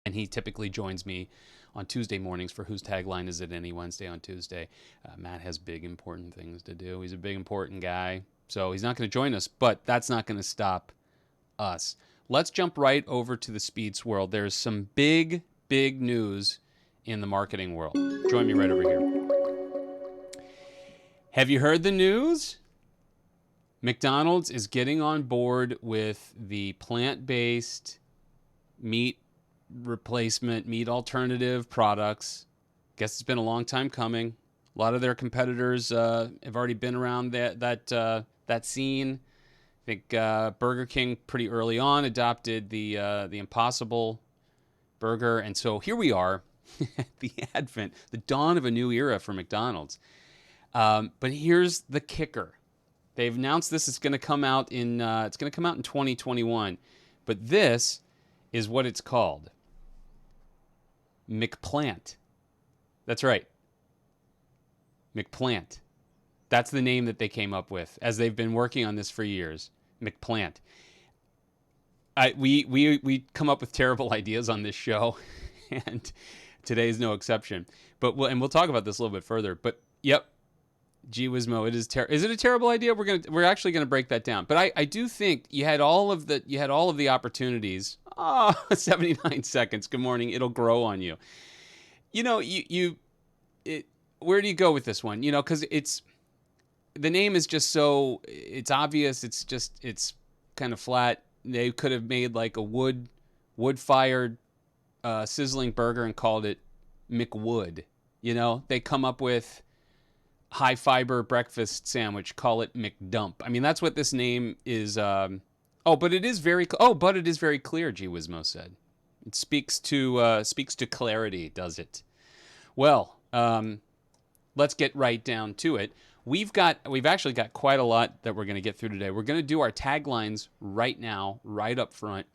and he typically joins me on Tuesday mornings for Whose Tagline Is It Any Wednesday on Tuesday. Matt has big, important things to do. He's a big, important guy, so he's not going to join us, but that's not going to stop us. Let's jump right over to the speeds world. There's some big, big news in the marketing world. Join me right over here. Have you heard the news? McDonald's is getting on board with the plant-based meat replacement, meat alternative products. Guess it's been a long time coming. A lot of their competitors have already been around that scene. I think Burger King pretty early on adopted the Impossible Burger, and so here we are, the dawn of a new era for McDonald's. But here's the kicker: they've announced this is going to come out in 2021, but this is what it's called: McPlant. That's right, McPlant. That's the name that they came up with as they've been working on this for years. McPlant. We come up with terrible ideas on this show, and today's no exception. But we'll talk about this a little bit further. But yep, gee whizmo, it is is it a terrible idea? We're actually gonna break that down. But I do think you had all of the opportunities. 79 seconds. Good morning. It'll grow on you. Where do you go with this one? Because the name is just so, it's obvious. It's kind of flat. They could have made like a wood fired sizzling burger and called it McWood. They come up with high fiber breakfast sandwich, call it McDump. I mean, that's what this name is. But it is very clear. G Wismo said it speaks to clarity. Does it? Well, let's get right down to it. We've actually got quite a lot that we're going to get through today. We're going to do our taglines right now, right up front.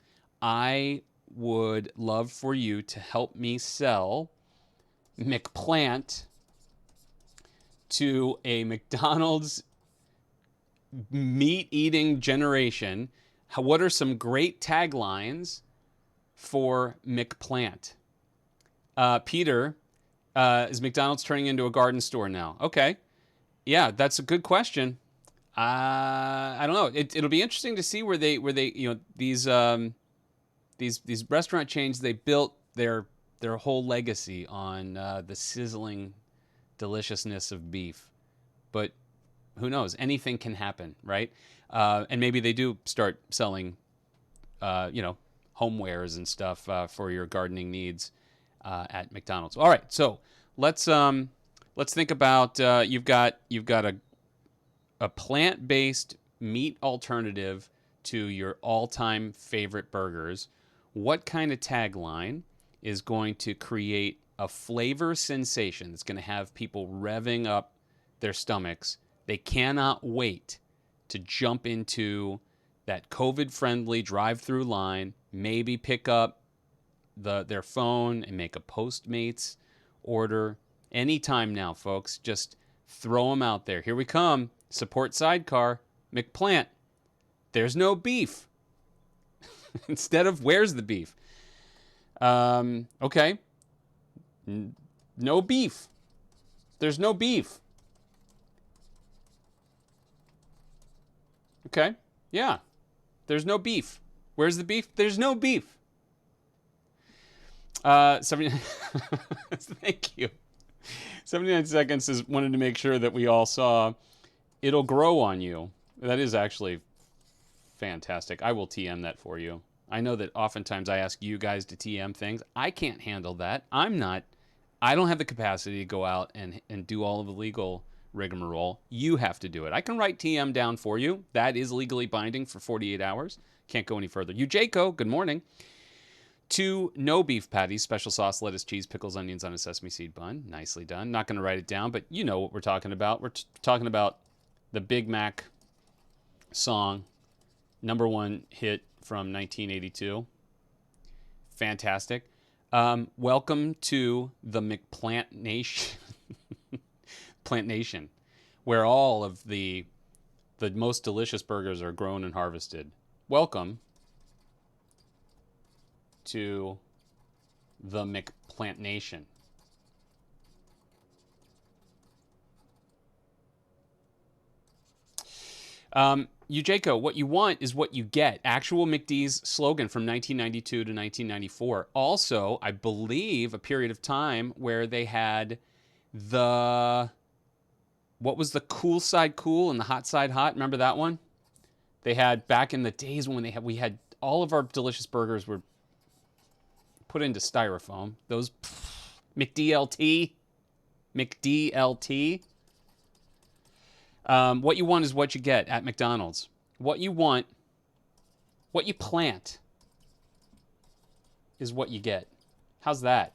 I would love for you to help me sell McPlant to a McDonald's meat-eating generation. What are some great taglines for McPlant? Peter, is McDonald's turning into a garden store now? Okay. Yeah, that's a good question. I don't know. It'll be interesting to see where they these restaurant chains, they built their whole legacy on the sizzling deliciousness of beef. But who knows? Anything can happen, right? And maybe they do start selling, homewares and stuff for your gardening needs at McDonald's. All right, so let's think about you've got a plant-based meat alternative to your all-time favorite burgers. What kind of tagline is going to create a flavor sensation that's going to have people revving up their stomachs? They cannot wait to jump into that COVID-friendly drive-through line, maybe pick up their phone and make a Postmates order. Anytime now, folks. Just throw them out there. Here we come. Support sidecar. McPlant. There's no beef. Instead of where's the beef? Okay. No beef. There's no beef. Okay. Yeah. There's no beef. Where's the beef? There's no beef. 79. Thank you. 79 seconds is wanted to make sure that we all saw it'll grow on you. That is actually fantastic. I will TM that for you. I know that oftentimes I ask you guys to TM things. I can't handle that. I don't have the capacity to go out and do all of the legal rigmarole. You have to do it. I can write TM down for you. That is legally binding for 48 hours. Can't go any further. You, Jayco, good morning. 2 no beef patties, special sauce, lettuce, cheese, pickles, onions on a sesame seed bun. Nicely done. Not going to write it down, but you know what we're talking about. We're talking about the Big Mac song, #1 hit from 1982. Fantastic. Welcome to the McPlant Nation. Plant Nation, where all of the most delicious burgers are grown and harvested. Welcome to the McPlant Nation. Ujako, what you want is what you get. Actual McD's slogan from 1992 to 1994. Also, I believe a period of time where they had the, what was the cool side cool and the hot side hot? Remember that one? They had back in the days when we had all of our delicious burgers were put into styrofoam. Those McDLT, McDLT. What you want is what you get at McDonald's. What you want, what you plant, is what you get. How's that?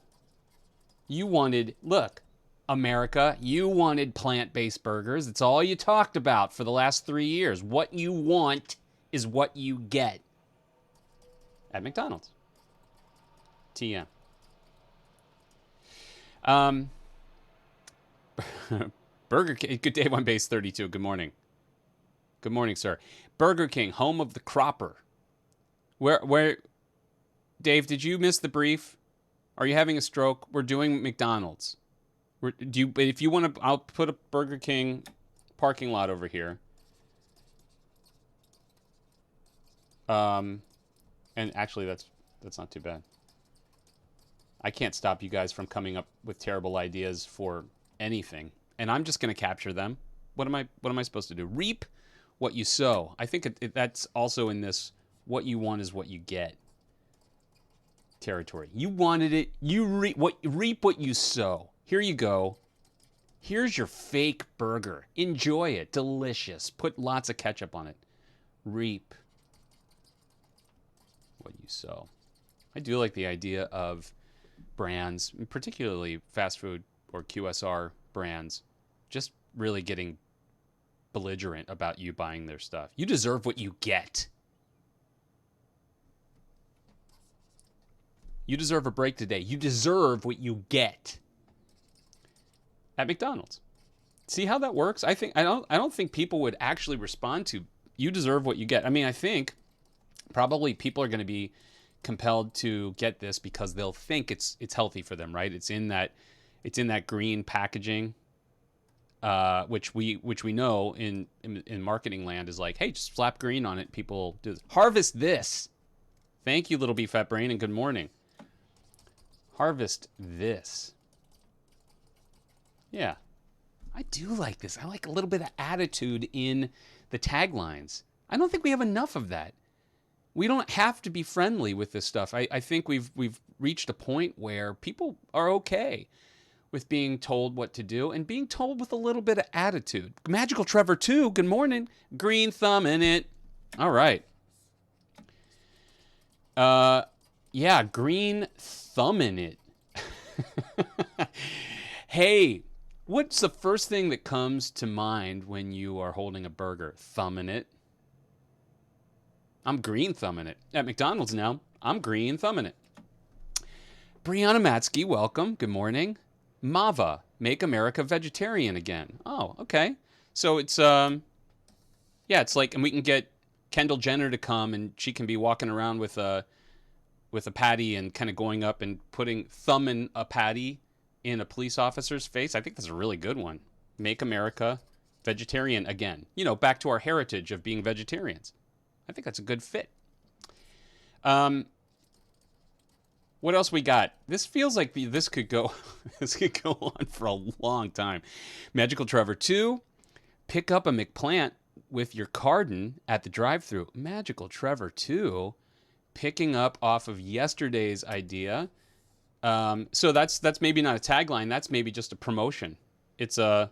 You wanted, look, America, you wanted plant-based burgers. It's all you talked about for the last 3 years. What you want is what you get at McDonald's. TM. Burger King. Good day, One Base 32. Good morning. Good morning, sir. Burger King, home of the Cropper. Where, Dave, did you miss the brief? Are you having a stroke? We're doing McDonald's. If you want to, I'll put a Burger King parking lot over here. And actually, that's not too bad. I can't stop you guys from coming up with terrible ideas for anything, and I'm just going to capture them. What am I supposed to do? Reap what you sow. I think that's also in this. What you want is what you get territory. You wanted it. You reap what you sow. Here you go. Here's your fake burger. Enjoy it. Delicious. Put lots of ketchup on it. Reap what you sow. I do like the idea of brands, particularly fast food or QSR brands, just really getting belligerent about you buying their stuff. You deserve what you get. You deserve a break today. You deserve what you get at McDonald's. See how that works? I don't think people would actually respond to you deserve what you get. I mean, I think probably people are going to be compelled to get this because they'll think it's healthy for them, right? It's in that green packaging, which we know in marketing land is like, hey, just slap green on it. People do this. Harvest this. Thank you, Little B Fat Brain, and good morning. Harvest this. Yeah, I do like this. I like a little bit of attitude in the taglines. I don't think we have enough of that. We don't have to be friendly with this stuff. I think we've reached a point where people are okay with being told what to do and being told with a little bit of attitude. Magical Trevor 2, good morning. Green thumb in it. All right. Yeah, green thumb in it. Hey, what's the first thing that comes to mind when you are holding a burger? Thumb in it. I'm green thumbing it. At McDonald's now, I'm green thumbing it. Brianna Matsky, welcome. Good morning. Mava, make America vegetarian again. Oh, okay. So it's, yeah, it's like, and we can get Kendall Jenner to come and she can be walking around with a patty and kind of going up and thumbing a patty in a police officer's face. I think that's a really good one. Make America vegetarian again. You know, back to our heritage of being vegetarians. I think that's a good fit. What else we got? This feels like this could go on for a long time. Magical Trevor 2, pick up a McPlant with your carton at the drive-thru. Magical Trevor 2, picking up off of yesterday's idea. So that's maybe not a tagline. That's maybe just a promotion. It's a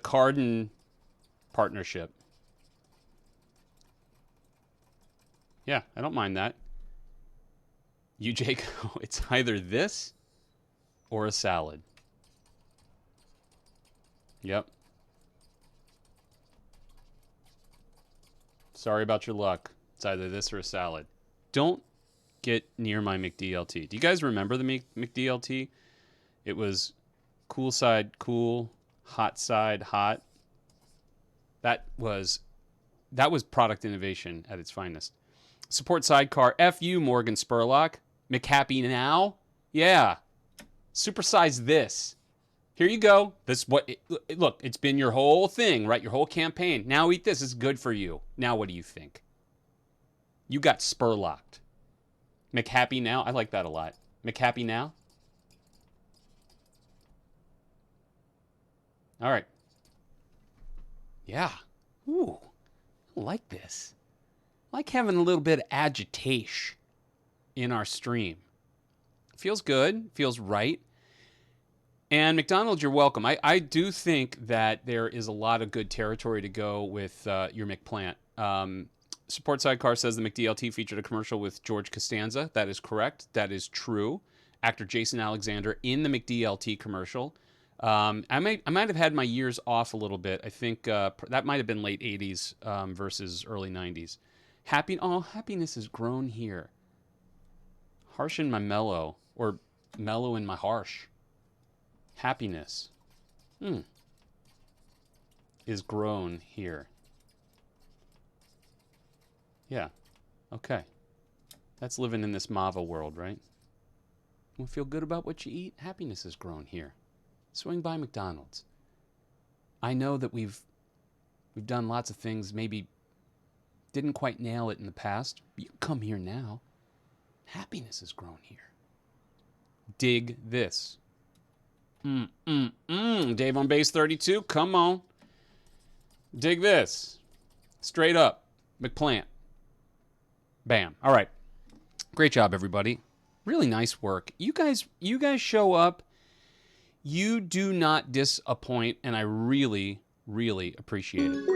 carton partnership. Yeah, I don't mind that. You, Jake, it's either this or a salad. Yep. Sorry about your luck. It's either this or a salad. Don't get near my McDLT. Do you guys remember the McDLT? It was cool side cool, hot side hot. That was product innovation at its finest. Support sidecar. F you, Morgan Spurlock. McHappy now? Yeah. Supersize this. Here you go. This what? Look, it's been your whole thing, right? Your whole campaign. Now eat this. It's good for you. Now what do you think? You got Spurlocked. McHappy now? I like that a lot. McHappy now? All right. Yeah. Ooh. I like this. I like having a little bit of agitation in our stream. Feels good. Feels right. And McDonald's, you're welcome. I do think that there is a lot of good territory to go with your McPlant. Support Sidecar says the McDLT featured a commercial with George Costanza. That is correct. That is true. Actor Jason Alexander in the McDLT commercial. I might have had my years off a little bit. I think that might have been late 80s versus early 90s. Happiness has grown here. Harsh in my mellow, or mellow in my harsh. Happiness is grown here. Yeah. Okay. That's living in this Mava world, right? You feel good about what you eat? Happiness has grown here. Swing by McDonald's. I know that we've done lots of things, maybe didn't quite nail it in the past. But you can come here now. Happiness has grown here. Dig this. Dave on base 32, come on. Dig this. Straight up. McPlant. Bam. All right. Great job, everybody. Really nice work. You guys show up. You do not disappoint, and I really, really appreciate it.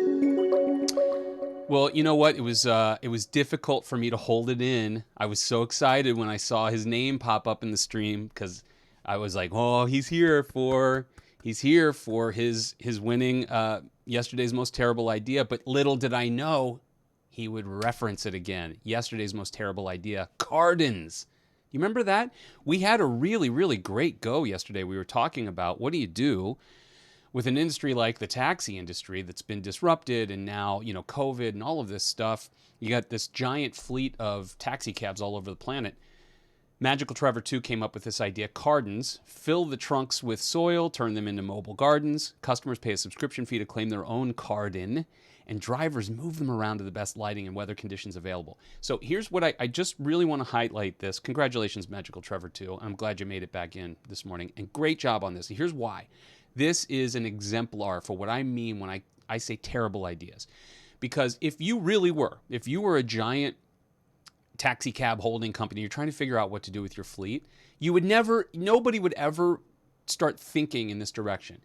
Well, you know what? It was difficult for me to hold it in. I was so excited when I saw his name pop up in the stream because I was like, oh, he's here for his winning yesterday's most terrible idea. But little did I know he would reference it again. Yesterday's most terrible idea, Cardins. You remember that? We had a really, really great go yesterday. We were talking about what do you do with an industry like the taxi industry that's been disrupted, and now, COVID and all of this stuff. You got this giant fleet of taxi cabs all over the planet. Magical Trevor 2 came up with this idea. Cardins. Fill the trunks with soil, turn them into mobile gardens. Customers pay a subscription fee to claim their own cardin, and drivers move them around to the best lighting and weather conditions available. So here's what I just really want to highlight this. Congratulations, Magical Trevor 2. I'm glad you made it back in this morning, and great job on this. Here's why. This is an exemplar for what I mean when I say terrible ideas. Because if you were a giant taxi cab holding company, you're trying to figure out what to do with your fleet, nobody would ever start thinking in this direction.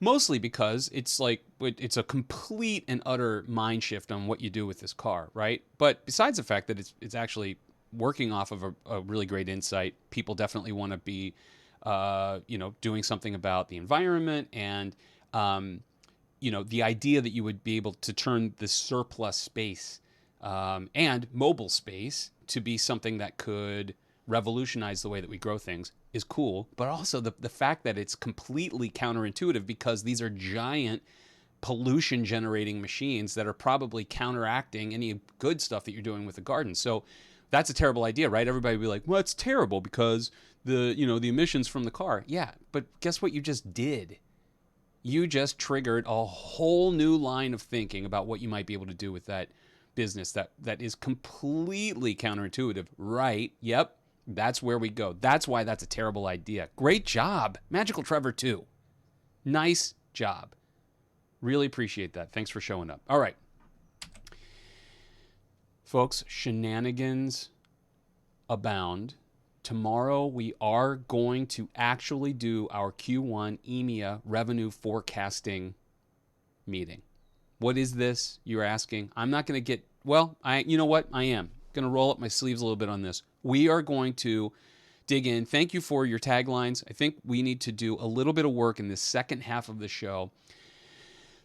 Mostly because it's a complete and utter mind shift on what you do with this car, right? But besides the fact that it's actually working off of a really great insight, people definitely want to be, doing something about the environment, and, the idea that you would be able to turn this surplus space and mobile space to be something that could revolutionize the way that we grow things is cool. But also the fact that it's completely counterintuitive, because these are giant pollution generating machines that are probably counteracting any good stuff that you're doing with the garden. So that's a terrible idea, right? Everybody would be like, well, it's terrible because the emissions from the car. Yeah, but guess what you just did? You just triggered a whole new line of thinking about what you might be able to do with that business that is completely counterintuitive, right? Yep, that's where we go. That's why that's a terrible idea. Great job, Magical Trevor 2. Nice job. Really appreciate that. Thanks for showing up. All right. Folks, shenanigans abound. Tomorrow we are going to actually do our Q1 EMEA revenue forecasting meeting. What is this, you're asking? I'm not going to get, you know what? I am going to roll up my sleeves a little bit on this. We are going to dig in. Thank you for your taglines. I think we need to do a little bit of work in the second half of the show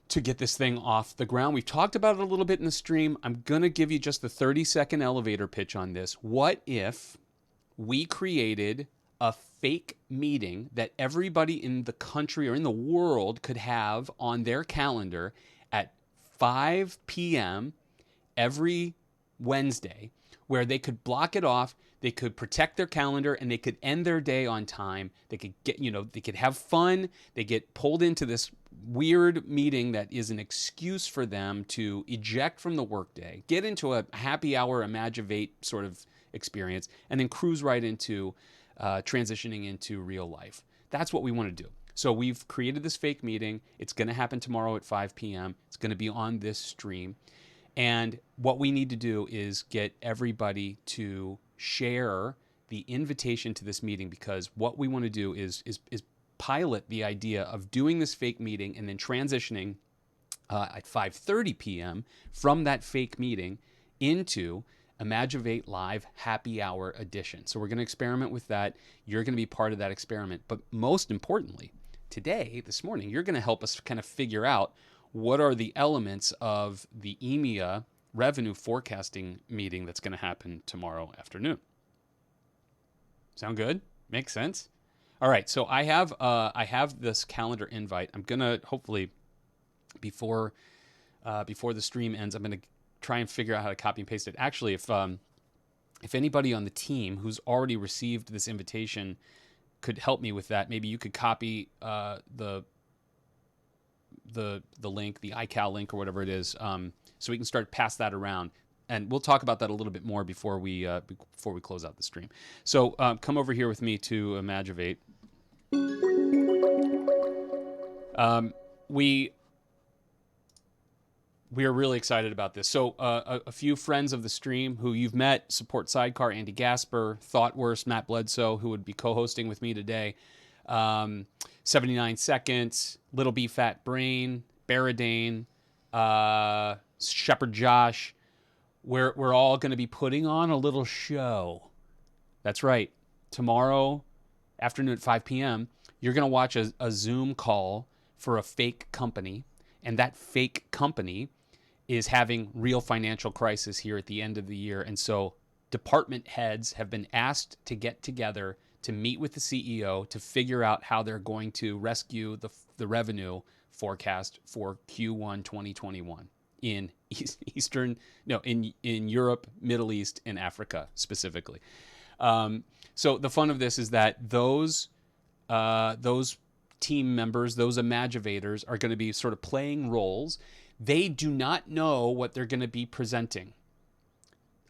to get this thing off the ground. We've talked about it a little bit in the stream. I'm going to give you just the 30-second elevator pitch on this. What if we created a fake meeting that everybody in the country or in the world could have on their calendar at 5 p.m. every Wednesday, where they could block it off, they could protect their calendar, and they could end their day on time. They could get, they could have fun. They get pulled into this weird meeting that is an excuse for them to eject from the workday, get into a happy hour Imagivate sort of experience, and then cruise right into transitioning into real life. That's what we want to do. So we've created this fake meeting. It's going to happen tomorrow at 5 p.m. It's going to be on this stream. And what we need to do is get everybody to share the invitation to this meeting, because what we want to do is pilot the idea of doing this fake meeting and then transitioning at 5:30 p.m. from that fake meeting into Imagivate Live Happy Hour Edition. So we're going to experiment with that. You're going to be part of that experiment. But most importantly, today, this morning, you're going to help us kind of figure out what are the elements of the EMEA revenue forecasting meeting that's going to happen tomorrow afternoon. Sound good? Makes sense? All right, so I have this calendar invite. I'm going to hopefully, before the stream ends, I'm going to try and figure out how to copy and paste it. Actually, if anybody on the team who's already received this invitation could help me with that, maybe you could copy the link, the iCal link or whatever it is, so we can start to pass that around. And we'll talk about that a little bit more before we close out the stream. So come over here with me to Imagivate. We are really excited about this. So a few friends of the stream who you've met, Support Sidecar, Andy Gasper, Thoughtworst, Matt Bledsoe, who would be co-hosting with me today, 79 Seconds, Little B Fat Brain, Baradane, Shepherd Josh. We're all going to be putting on a little show. That's right. Tomorrow afternoon at 5 p.m., you're going to watch a Zoom call for a fake company, and that fake company is having real financial crisis here at the end of the year. And so department heads have been asked to get together to meet with the CEO to figure out how they're going to rescue the revenue forecast for Q1 2021 in in Europe, Middle East, and Africa specifically. So the fun of this is that those team members, those Imagivators, are going to be sort of playing roles. They do not know what they're going to be presenting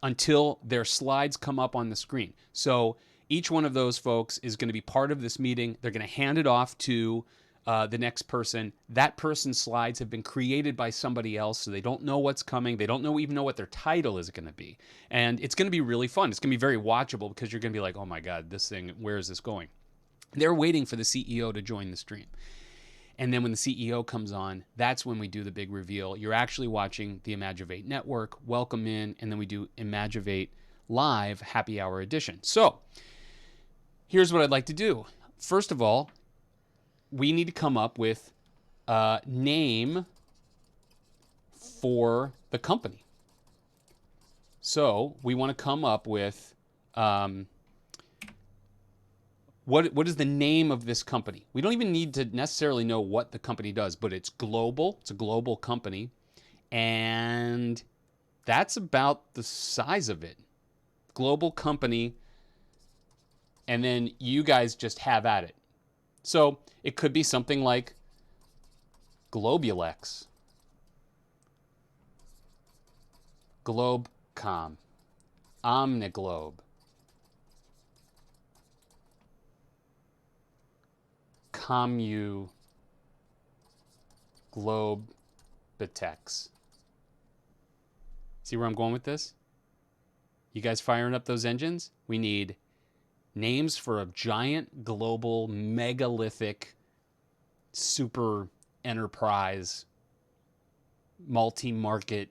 until their slides come up on the screen. So each one of those folks is going to be part of this meeting. They're going to hand it off to the next person. That person's slides have been created by somebody else, so they don't know what's coming. They don't even know what their title is going to be. And it's going to be really fun. It's going to be very watchable, because you're going to be like, oh my God, this thing, where is this going? They're waiting for the CEO to join the stream. And then when the CEO comes on, that's when we do the big reveal. You're actually watching the Imagivate Network. Welcome in. And then we do Imagivate Live Happy Hour Edition. So here's what I'd like to do. First of all, we need to come up with a name for the company. So we want to come up with what is the name of this company? We don't even need to necessarily know what the company does, but it's global. It's a global company. And that's about the size of it. Global company. And then you guys just have at it. So it could be something like Globulex, Globecom, Omniglobe, Globitex. See where I'm going with this? You guys firing up those engines? We need names for a giant global megalithic super enterprise multi-market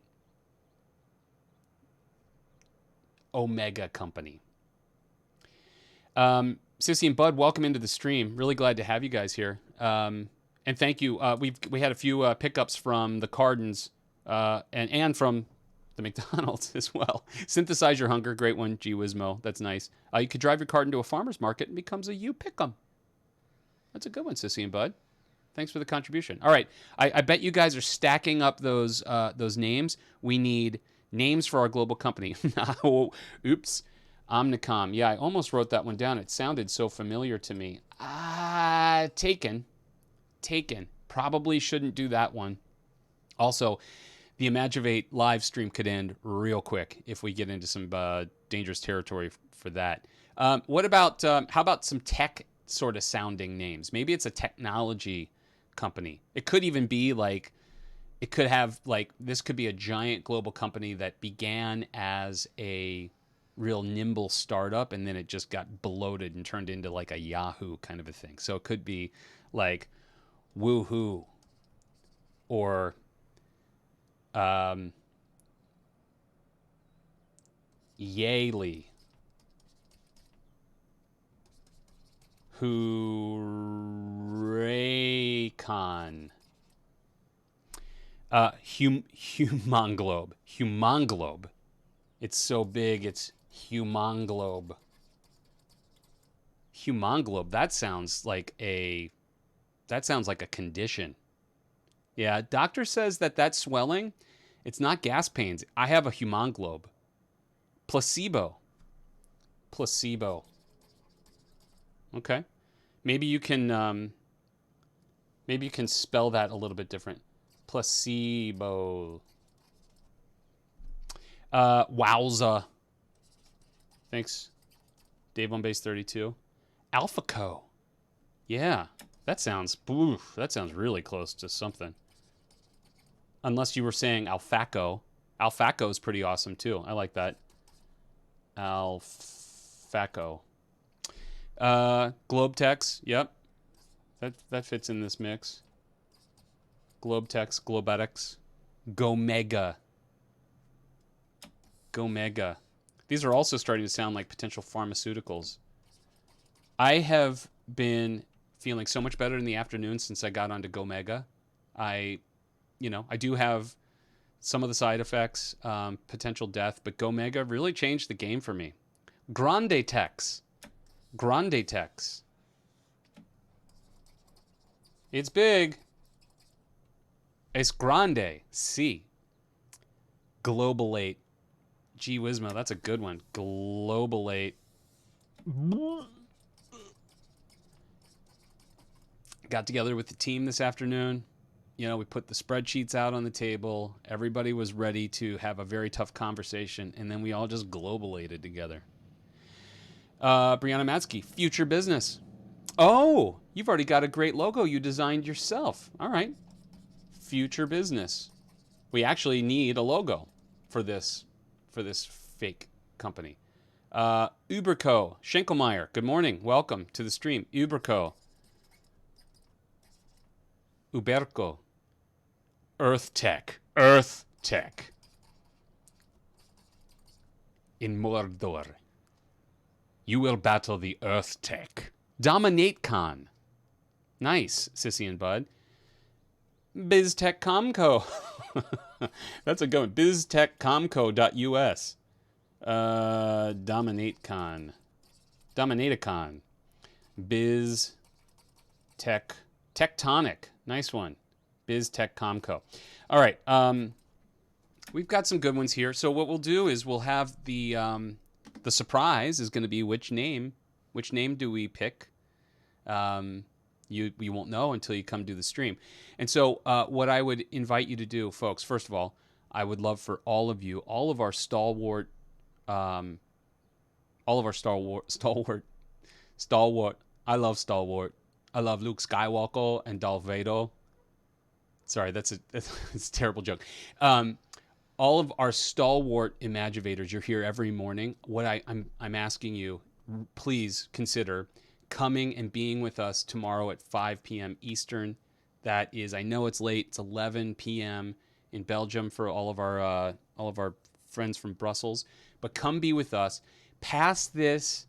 omega company. Sissy and Bud, welcome into the stream. Really glad to have you guys here. And thank you. We had a few pickups from the Cardins and from the McDonald's as well. Synthesize Your Hunger, great one, G Wismo. That's nice. You could drive your cart into a farmer's market and becomes a you pick 'em. That's a good one, Sissy and Bud. Thanks for the contribution. All right, I bet you guys are stacking up those names. We need Names for our global company. Oh, oops. Omnicom. Yeah, I almost wrote that one down. It sounded so familiar to me. Taken. Taken. Probably shouldn't do that one. Also, the Imagivate live stream could end real quick if we get into some dangerous territory for that. What about, how about some tech sort of sounding names? Maybe it's a technology company. It could even be like, it could have like, this could be a giant global company that began as a real nimble startup and then it just got bloated and turned into like a Yahoo kind of a thing. So it could be like Woohoo or Yaley, Hurraycon, Humonglobe. Humonglobe. It's so big, it's Humonglobe. Humonglobe. That sounds like a condition. Yeah, doctor says that swelling, it's not gas pains. I have a Humonglobe. Placebo. Placebo. Okay. Maybe you can spell that a little bit different. Placebo. Wowza. Thanks. Dave on base 32. AlphaCo. Yeah. That sounds really close to something. Unless you were saying Alphaco. Alphaco is pretty awesome too. I like that. Alphaco. Globetex. Yep. That fits in this mix. Globetex, Globetics. Gomega. Gomega. These are also starting to sound like potential pharmaceuticals. I have been feeling so much better in the afternoon since I got onto Gomega. I do have some of the side effects, potential death, but Gomega really changed the game for me. Grande Tex. Grande Tex. It's big. Es grande. Si. Globalate. Gee Whizmo, that's a good one. Globalate. Got together with the team this afternoon. We put the spreadsheets out on the table. Everybody was ready to have a very tough conversation, and then we all just globalated together. Brianna Matsky, future business. Oh, you've already got a great logo you designed yourself. All right. Future business. We actually need a logo for this fake company. Uberco, Schenkelmeyer, good morning. Welcome to the stream. Uberco. Uberco. Earth Tech. Earth Tech. In Mordor, you will battle the Earth Tech. DominateCon. Nice, Sissy and Bud. BizTechComco. That's a good one. BizTechComco.us. DominateCon. Dominaticon. Biz Tech. Tectonic. Nice one. BizTechComco. All right. We've got some good ones here. So what we'll do is we'll have the surprise is going to be which name do we pick? You won't know until you come do the stream. And so what I would invite you to do, folks, first of all, I would love for all of you, all of our stalwart, I love Stalwart. I love Luke Skywalker and Darth Vader. Sorry, it's a terrible joke. All of our stalwart Imagivators, you're here every morning. What I'm asking you, please consider coming and being with us tomorrow at 5 p.m. Eastern. That is, I know it's late. It's 11 p.m. in Belgium for all of our friends from Brussels. But come be with us. Pass this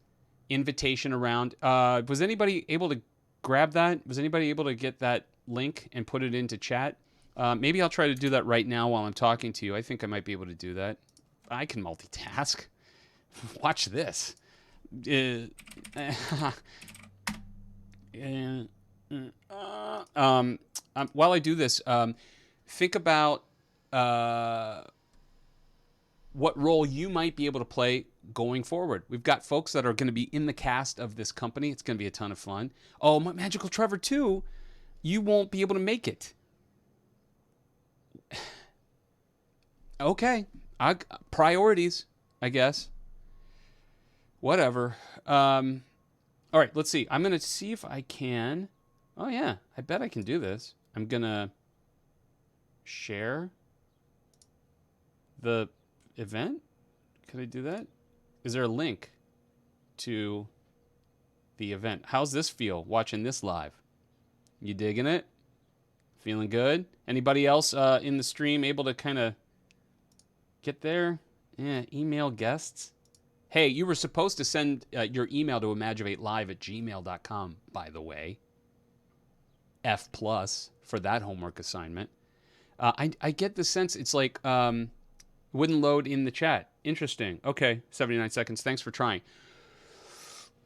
invitation around. Was anybody able to grab that? Was anybody able to get that link and put it into chat? Maybe I'll try to do that right now while I'm talking to you. I think I might be able to do that. I can multitask. Watch this. While I do this, think about what role you might be able to play going forward. We've got folks that are going to be in the cast of this company. It's going to be a ton of fun. Oh, Magical Trevor 2, you won't be able to make it. Okay. Priorities, I guess. Whatever. All right, let's see. I'm going to see if I can. Oh, yeah. I bet I can do this. I'm going to share the event. Could I do that? Is there a link to the event? How's this feel watching this live? You digging it? Feeling good? Anybody else in the stream able to kind of get there? Yeah, email guests. Hey, you were supposed to send your email to imagivatelive@gmail.com, by the way. F+ for that homework assignment. I get the sense it's like wouldn't load in the chat. Interesting. Okay, 79 seconds. Thanks for trying.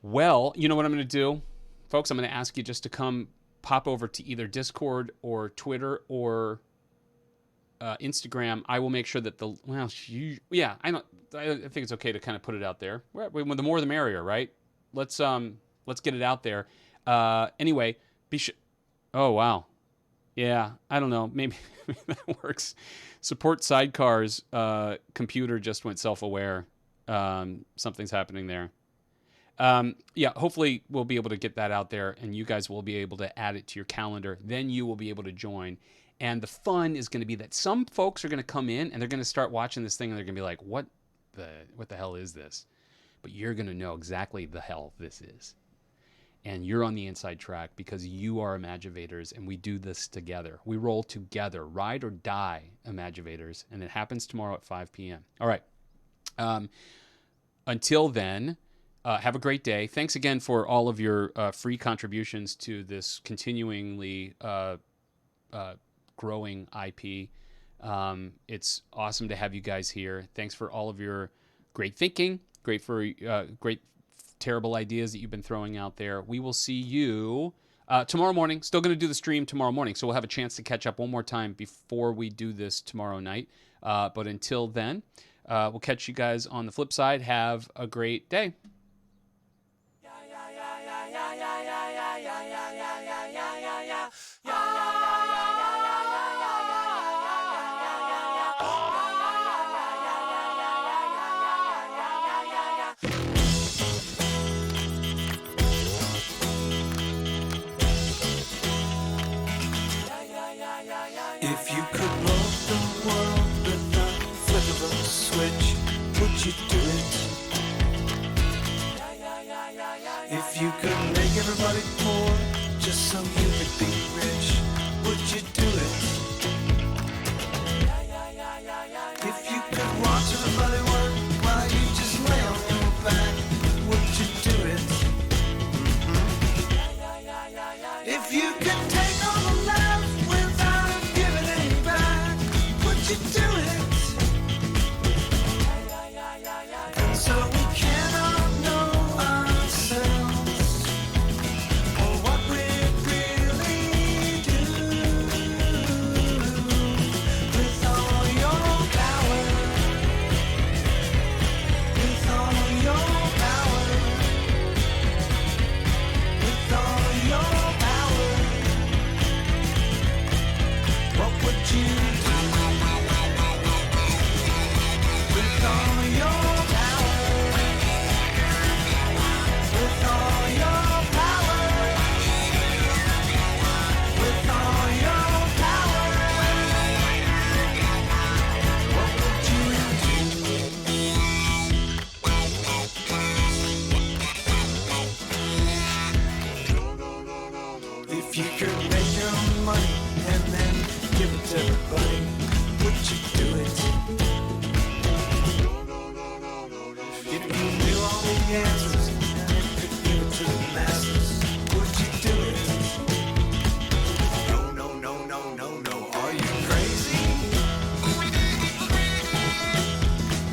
Well, you know what I'm going to do? Folks, I'm going to ask you just to come pop over to either Discord or Twitter or Instagram. I will make sure that I think it's okay to kind of put it out there. The more the merrier, right? Let's get it out there. Anyway, oh wow. Yeah, I don't know. Maybe that works. Support Sidecar's computer just went self-aware. Something's happening there. Yeah, hopefully we'll be able to get that out there, and you guys will be able to add it to your calendar. Then you will be able to join. And the fun is going to be that some folks are going to come in, and they're going to start watching this thing, and they're going to be like, what the hell is this? But you're going to know exactly the hell this is. And you're on the inside track because you are Imagivators, and we do this together. We roll together, ride or die Imagivators, and it happens tomorrow at 5 p.m. All right. Until then, have a great day. Thanks again for all of your free contributions to this continuingly growing IP. It's awesome to have you guys here. Thanks for all of your great thinking, great terrible ideas that you've been throwing out there. We will see you tomorrow morning. Still going to do the stream tomorrow morning, so we'll have a chance to catch up one more time before we do this tomorrow night. But until then, we'll catch you guys on the flip side. Have a great day. If you could roll the world with the flip of a switch, would you do it? If you could make everybody poor just so you could be rich, would you do it? If you could watch everybody work while you just lay on your back, would you do it? If you could take all the love without giving any back, would you do it? And so we cannot know ourselves or what we really do. With all your power, with all your power, with all your power, what would you do? With all your power, with all your power, with all your power, what would you do? If you could make your own money and then give it to everybody, would you do it? If you knew all the answers and could give it to the masses, would you do it? No, no, no, no, no, no. Are you crazy?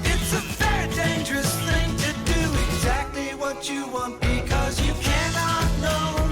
It's a very dangerous thing to do exactly what you want because you cannot know